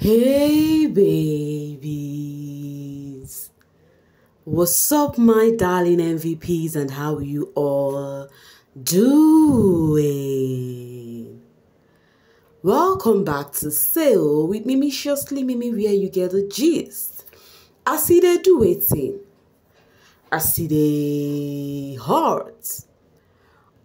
Hey babies, what's up my darling MVPs and how you all doing? Welcome back to Sale with Mimiciously Mimi, where you get the gist. I see they do waiting. I see they hurt.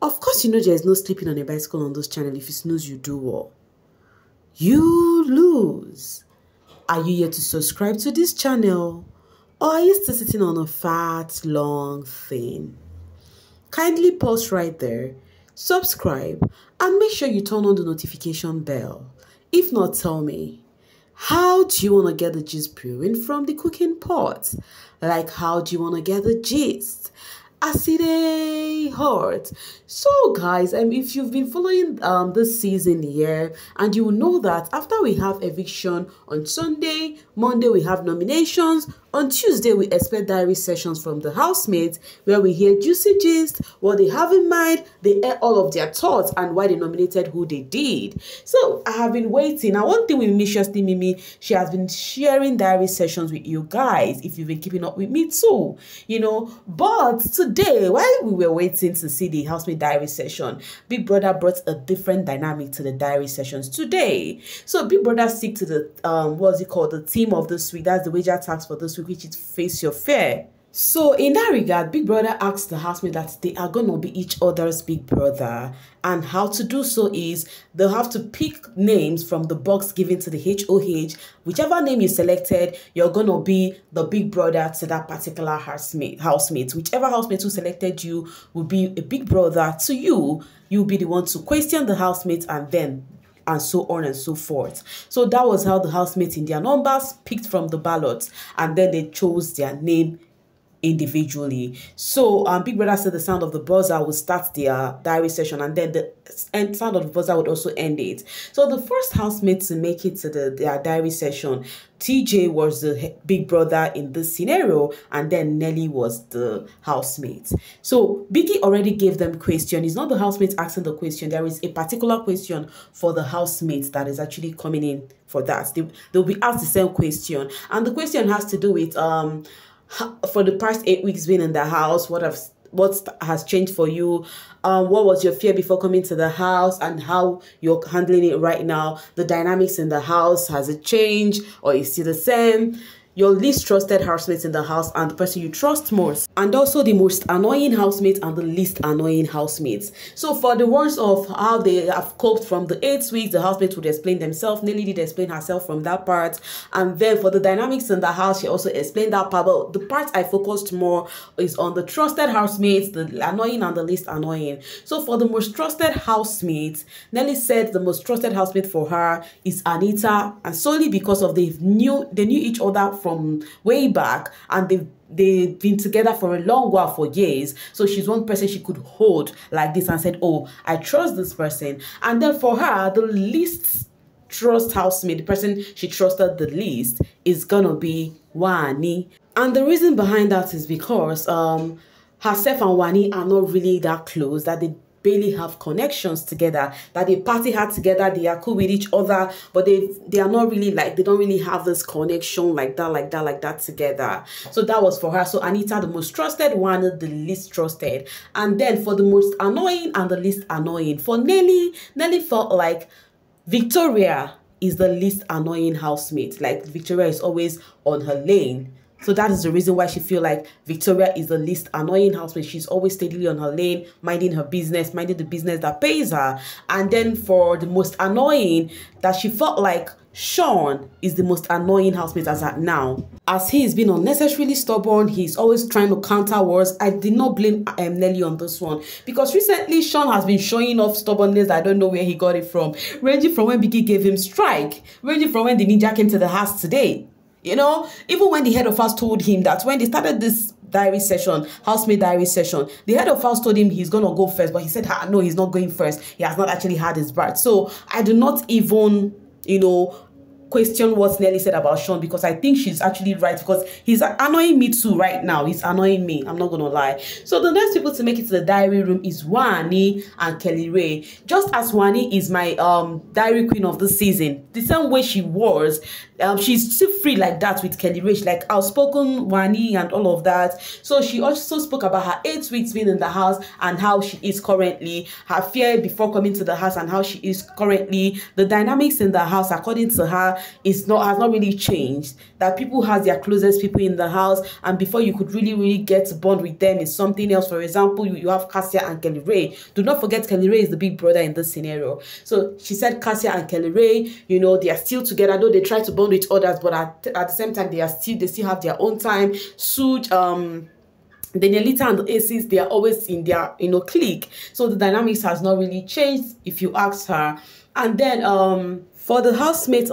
Of course you know there is no sleeping on a bicycle on this channel. If you snooze you do what? You lose. Are you yet to subscribe to this channel? Or are you still sitting on a fat, long thing? Kindly pause right there, subscribe, and make sure you turn on the notification bell. If not, tell me, how do you want to get the gist brewing from the cooking pot? Like, how do you want to get the gist? I see they hurt. So guys, if you've been following this season here, and you will know that after we have eviction on Sunday, Monday we have nominations, on Tuesday we expect diary sessions from the housemates where we hear juicy gist, what they have in mind, they air all of their thoughts and why they nominated who they did. So I have been waiting. Now one thing with Mimiciously Mimi, she has been sharing diary sessions with you guys if you've been keeping up with me too, you know. But today, while we were waiting to see the housemate diary session, Big Brother brought a different dynamic to the diary sessions today. So Big Brother stick to the what's it called, the theme of this week. That's the wager tax for this week, which is face your fear. So in that regard, Big Brother asked the housemate that they are gonna be each other's big brother, and how to do so is they'll have to pick names from the box given to the HOH. Whichever name you selected, you're gonna be the big brother to that particular housemate. Whichever housemate who selected you will be a big brother to you. You'll be the one to question the housemate and so on and so forth. So that was how the housemates in their numbers picked from the ballots, and then they chose their name individually. So Big Brother said the sound of the buzzer would start their diary session, and then the sound of the buzzer would also end it. So the first housemate to make it to their diary session, Tjay was the big brother in this scenario, and then Nelly was the housemate. So Biggie already gave them question. It's not the housemate asking the question. There is a particular question for the housemate that is actually coming in for that. They'll be asked the same question, and the question has to do with for the past 8 weeks being in the house, what has changed for you, what was your fear before coming to the house, and how you're handling it right now. The dynamics in the house, has it changed or is it the same? Your least trusted housemates in the house and the person you trust most, and also the most annoying housemates and the least annoying housemates. So for the ones of how they have coped from the 8 weeks, the housemates would explain themselves. Nelly did explain herself from that part, and then for the dynamics in the house, she also explained that part. But the part I focused more is on the trusted housemates, the annoying and the least annoying. So for the most trusted housemates, Nelly said the most trusted housemate for her is Anita, and solely because of they knew each other from way back, and they've been together for a long while, for years. So she's one person she could hold like this and said, oh, I trust this person. And then for her, the least trust housemate, the person she trusted the least, is gonna be Wanni. And the reason behind that is because herself and Wanni are not really that close, that they barely have connections together, that they party hard together, they are cool with each other, but they are not really like, they don't really have this connection like that together. So that was for her. So Anita, the most trusted, Wanni, the least trusted. And then for the most annoying and the least annoying, for Nelly felt like Victoria is the least annoying housemate. Like Victoria is always on her lane. So that is the reason why she feel like Victoria is the least annoying housemate. She's always steadily on her lane, minding her business, minding the business that pays her. And then for the most annoying, that she felt like Sean is the most annoying housemate as at now. As he is being unnecessarily stubborn, he's always trying to counter words. I did not blame Nelly on this one, because recently Sean has been showing off stubbornness. I don't know where he got it from. Ranging from when Biggie gave him strike, ranging from when the ninja came to the house today. You know, even when the head of house told him that when they started this diary session, housemate diary session, the head of house told him he's gonna go first, but he said no, he's not going first. He has not actually had his bath. So I do not even, you know, question what Nelly said about Sean, because I think she's actually right, because he's annoying me too right now. He's annoying me, I'm not gonna lie. So the next people to make it to the diary room is Wanni and Kellyrae. Just as Wanni is my diary queen of the season, the same way she was, she's still free like that with Kellyrae. She's like outspoken Wanni and all of that. So she also spoke about her 8 weeks being in the house and how she is currently, her fear before coming to the house and how she is currently. The dynamics in the house, according to her, has not really changed. That people has their closest people in the house, and before you could really get to bond with them is something else. For example, you have Cassia and Kellyrae. Do not forget Kellyrae is the big brother in this scenario. So she said Cassia and Kellyrae, you know, they are still together, though they try to bond with others, but at the same time they still have their own time. Sooj, the Nelita and the Aces, they are always in their, you know, clique. So the dynamics has not really changed if you ask her. And then for the housemate,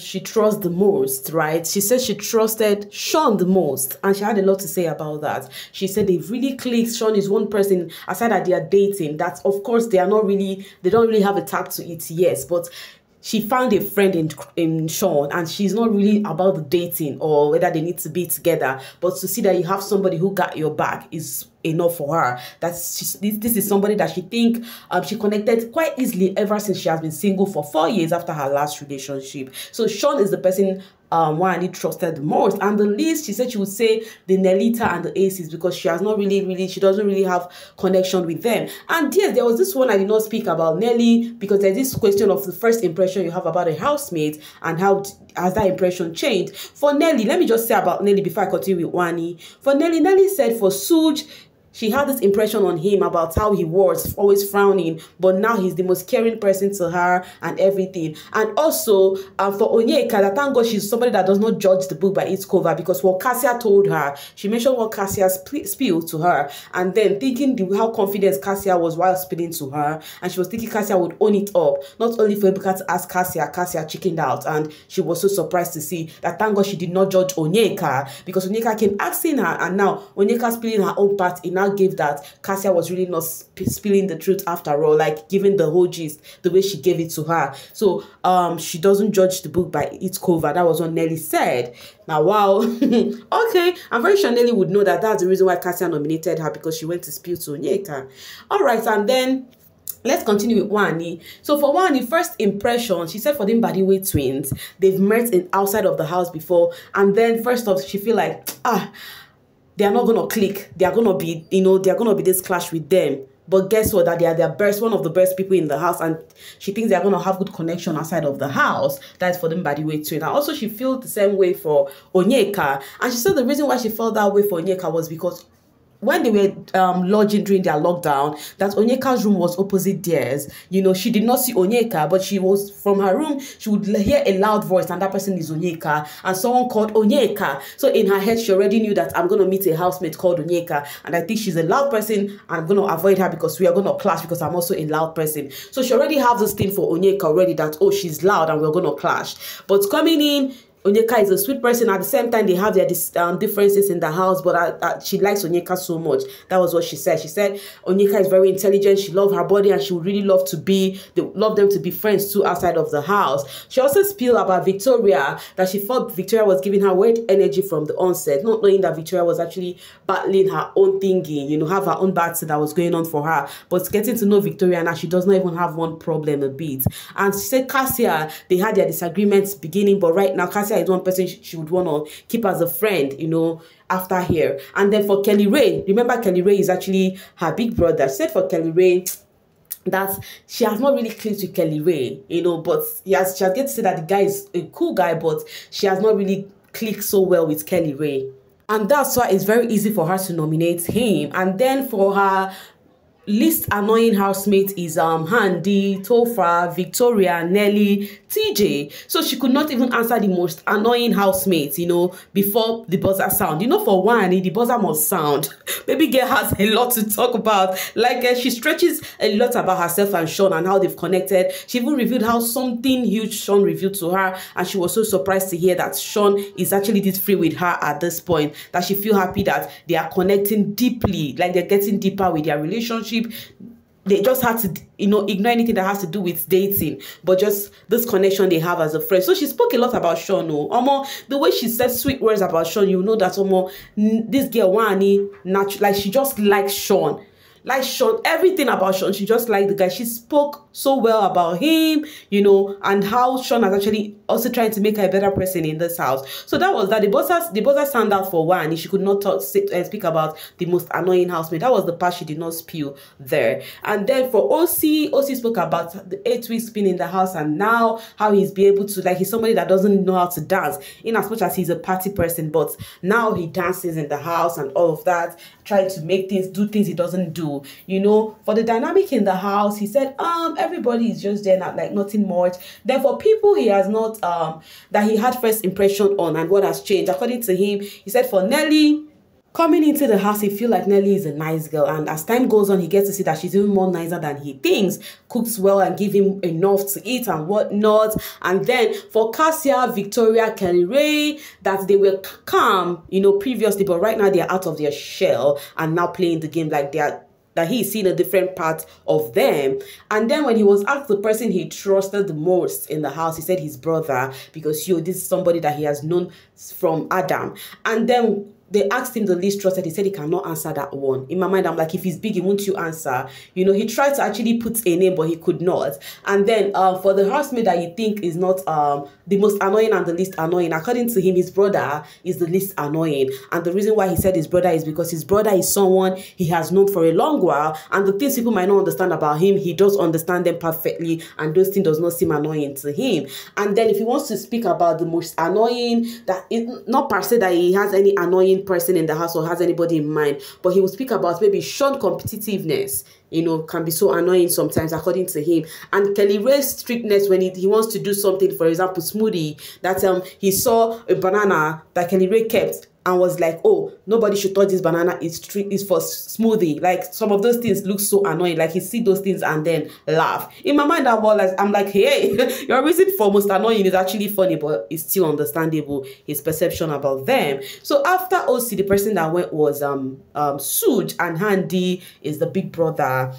she trusts the most, right? She said she trusted Sean the most, and she had a lot to say about that. She said they really clicked. Sean is one person, aside that they are dating, that of course they don't really have a tag to it, yes, but she found a friend in Sean, and she's not really about the dating or whether they need to be together, but to see that you have somebody who got your back is enough for her. This is somebody that she think she connected quite easily ever since she has been single for 4 years after her last relationship. So Sean is the person Wanni trusted the most, and the least she said she would say the Nelita and the Aces, because she has not she doesn't really have connection with them. And yes, there was this one I did not speak about, Nelly, because there's this question of the first impression you have about a housemate and how has that impression changed. For Nelly, let me just say about Nelly before I continue with Wanni. For Nelly said for Sooj, she had this impression on him about how he was, always frowning, but now he's the most caring person to her and everything. And also, for Onyeka, that thank God she's somebody that does not judge the book by its cover, because what Cassia told her, she mentioned what Cassia spilled to her, and then thinking how confident Cassia was while spilling to her, and she was thinking Cassia would own it up, not only for Ebuka to ask Cassia chickened out, and she was so surprised to see that thank God she did not judge Onyeka, because Onyeka came asking her, and now Onyeka spilling her own part in gave that Cassia was really not spilling the truth after all, like giving the whole gist the way she gave it to her. So she doesn't judge the book by its cover. That was what Nelly said. Now, wow. Okay, I'm very sure Nelly would know that that's the reason why Cassia nominated her, because she went to spill to Onyeka. All right, and then let's continue with Wanni. So for Wanni, first impression, she said for them Badiwe twins, they've met outside of the house before, and then first off, she feel like they are not gonna click. They are gonna be, you know, they are gonna be this clash with them. But guess what? That they are one of the best people in the house, and she thinks they are gonna have good connection outside of the house. That's for them Badiwe twin. And also, she felt the same way for Onyeka, and she said the reason why she felt that way for Onyeka was because when they were lodging during their lockdown, that Onyeka's room was opposite theirs. You know, she did not see Onyeka, but she was from her room, she would hear a loud voice, and that person is Onyeka, and someone called Onyeka. So in her head, she already knew that I'm going to meet a housemate called Onyeka, and I think she's a loud person, and I'm going to avoid her because we are going to clash, because I'm also a loud person. So she already has this thing for Onyeka already, that, oh, she's loud and we're going to clash. But coming in, Onyeka is a sweet person. At the same time, they have their differences in the house, but she likes Onyeka so much. That was what she said. She said Onyeka is very intelligent. She loves her body, and she would really love them to be friends too outside of the house. She also spilled about Victoria, that she thought Victoria was giving her weird energy from the onset, not knowing that Victoria was actually battling her own thingy, you know, have her own battle that was going on for her. But getting to know Victoria now, she does not even have one problem a bit. And she said Cassia, they had their disagreements beginning, but right now Cassia is one person she would want to keep as a friend, you know, after here. And then for Kellyrae, remember Kellyrae is actually her big brother. She said for Kellyrae that she has not really clicked with Kellyrae, you know, but she has get to say that the guy is a cool guy, but she has not really clicked so well with Kellyrae. And that's why it's very easy for her to nominate him. And then for her least annoying housemate is Handi, Topher, Victoria, Nelly, Tjay. So she could not even answer the most annoying housemates, you know, before the buzzer sound. You know, for Wanni, the buzzer must sound. Baby girl has a lot to talk about. Like, she stretches a lot about herself and Sean and how they've connected. She even revealed how something huge Sean revealed to her, and she was so surprised to hear that Sean is actually this free with her at this point, that she feel happy that they are connecting deeply, like they're getting deeper with their relationship. they just had to, you know, ignore anything that has to do with dating, but just this connection they have as a friend. So she spoke a lot about Sean. The way she said sweet words about Sean, you know that this girl Wanni, like she just likes Sean. Like Sean, everything about Sean, she just liked the guy. She spoke so well about him, you know, and how Sean has actually also trying to make her a better person in this house. So that was that. They both stand out for Wanni. She could not speak about the most annoying housemate. That was the part she did not spill there. And then for Ocee spoke about the 8 weeks being in the house and now how he's be able to, like, he's somebody that doesn't know how to dance, in as much as he's a party person, but now he dances in the house and all of that, trying to make things, do things he doesn't do. You know, for the dynamic in the house, he said everybody is just there, not like nothing much. Then for people he has not that he had first impression on and what has changed, according to him, he said for Nelly, coming into the house, he feel like Nelly is a nice girl, and as time goes on, he gets to see that she's even more nicer than he thinks, cooks well and give him enough to eat and whatnot. And then for Cassia, Victoria, Kellyrae, that they were calm, you know, previously, but right now they're out of their shell and now playing the game like that he's seen a different part of them. And then when he was asked the person he trusted the most in the house, he said his brother, because this is somebody that he has known from Adam. And then they asked him the least trusted. He said he cannot answer that one. In my mind, I'm like, if he's big, won't you answer? You know, he tried to actually put a name, but he could not. And then for the housemate that you think is not the most annoying and the least annoying, according to him, his brother is the least annoying. And the reason why he said his brother is because his brother is someone he has known for a long while, and the things people might not understand about him, he does understand them perfectly, and those things does not seem annoying to him. And then if he wants to speak about the most annoying, that is not per se that he has any annoying person in the house or has anybody in mind, but he will speak about maybe Sean competitiveness, you know, can be so annoying sometimes, according to him. And Kellyrae's strictness when he wants to do something, for example, smoothie, that he saw a banana that Kellyrae kept and was like, oh, nobody should touch this banana, it's for smoothie. Like, some of those things look so annoying. Like, he see those things and then laugh. In my mind, I'm like, hey, your reason for most annoying is actually funny, but it's still understandable, his perception about them. So after Ocee, the person that went was Sooj, and Handi is the big brother.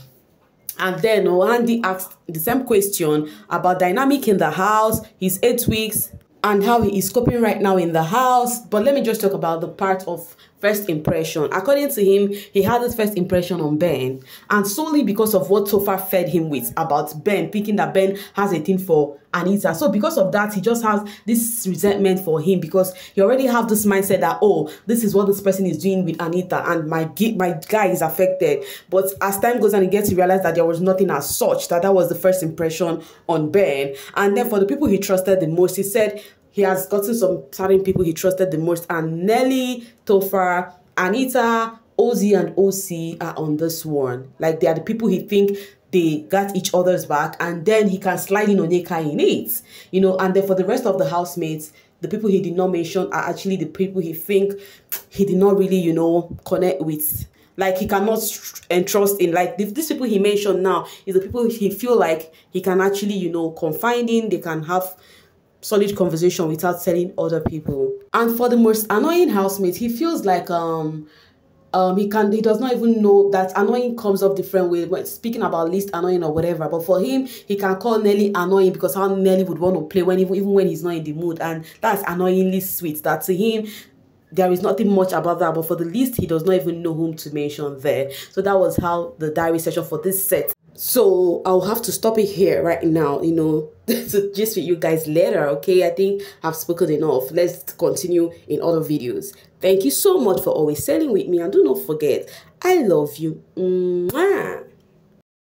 And then Handi asked the same question about dynamic in the house, his 8 weeks, and how he is coping right now in the house. But let me just talk about the part of first impression. According to him, he had his first impression on Ben, and solely because of what Topher fed him with about Ben, thinking that Ben has a thing for Anita. So because of that, he just has this resentment for him, because he already have this mindset that, oh, this is what this person is doing with Anita, and my guy is affected. But as time goes on, he gets to realize that there was nothing as such, that was the first impression on Ben. And then for the people he trusted the most, he said he has gotten some certain people he trusted the most, and Nelly, Topher, Anita, Ocee, and Ocee are on this one. Like, they are the people he think they got each other's back, and then he can slide in onyeka in it, you know. And then for the rest of the housemates, the people he did not mention are actually the people he think he did not really, you know, connect with. Like, he cannot entrust in. Like, these people he mentioned now is the people he feel like he can actually, you know, confide in. They can have solid conversation without telling other people. And for the most annoying housemate, he feels like he does not even know that annoying comes up different ways when speaking about least annoying or whatever. But for him, he can call Nelly annoying because how Nelly would want to play when even when he's not in the mood, and that's annoyingly sweet. That to him, there is nothing much about that. But for the least, he does not even know whom to mention there. So that was how the diary session for this set. So I'll have to stop it here right now, you know, to just with you guys later, okay? I think I've spoken enough. Let's continue in other videos. Thank you so much for always sailing with me, and do not forget, I love you. Mwah.